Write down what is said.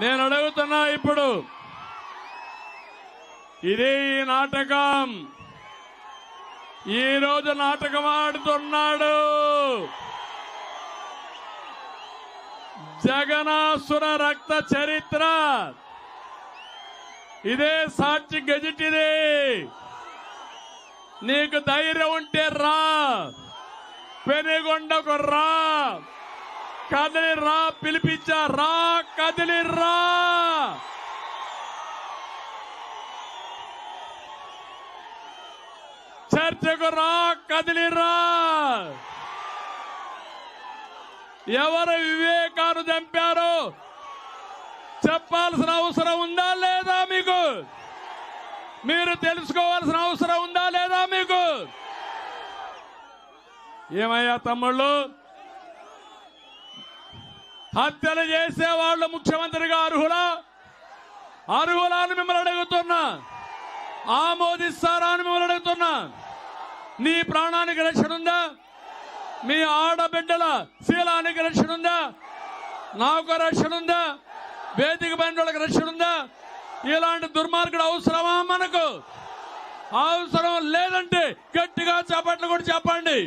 నేను అడుగుతున్నా ఇప్పుడు, ఇదే ఈ నాటకం. ఈ రోజు నాటకం ఆడుతున్నాడు జగనాసుర రక్త చరిత్ర. ఇదే సాక్షి గెజిట్. ఇది నీకు ధైర్యం ఉంటే రా, పెనుగొండకు రా, కదిలి రా, పిలిపించా రా, కదిలి రా. చర్చకు రా, కదిలి రా. ఎవరు వివేకాన్ని చంపారో చెప్పాల్సిన అవసరం ఉందా లేదా మీకు? మీరు తెలుసుకోవాల్సిన అవసరం ఉందా లేదా మీకు? ఏమయ్యా తమ్ముళ్ళు, హత్యలు చేసేవాళ్ళు ముఖ్యమంత్రిగా అర్హులా? అర్హులా అని మిమ్మల్ని అడుగుతున్నా. ఆమోదిస్తారా అని మిమ్మల్ని అడుగుతున్నా. నీ ప్రాణానికి రక్షణ ఉందా? మీ ఆడబిడ్డల శీలానికి రక్షణ ఉందా? నాకు రక్షణ ఉందా? వేదిక పైన రక్షణ ఉందా? ఇలాంటి దుర్మార్గుడు అవసరమా మనకు? అవసరం లేదంటే గట్టిగా చప్పట్లు కూడా చెప్పండి.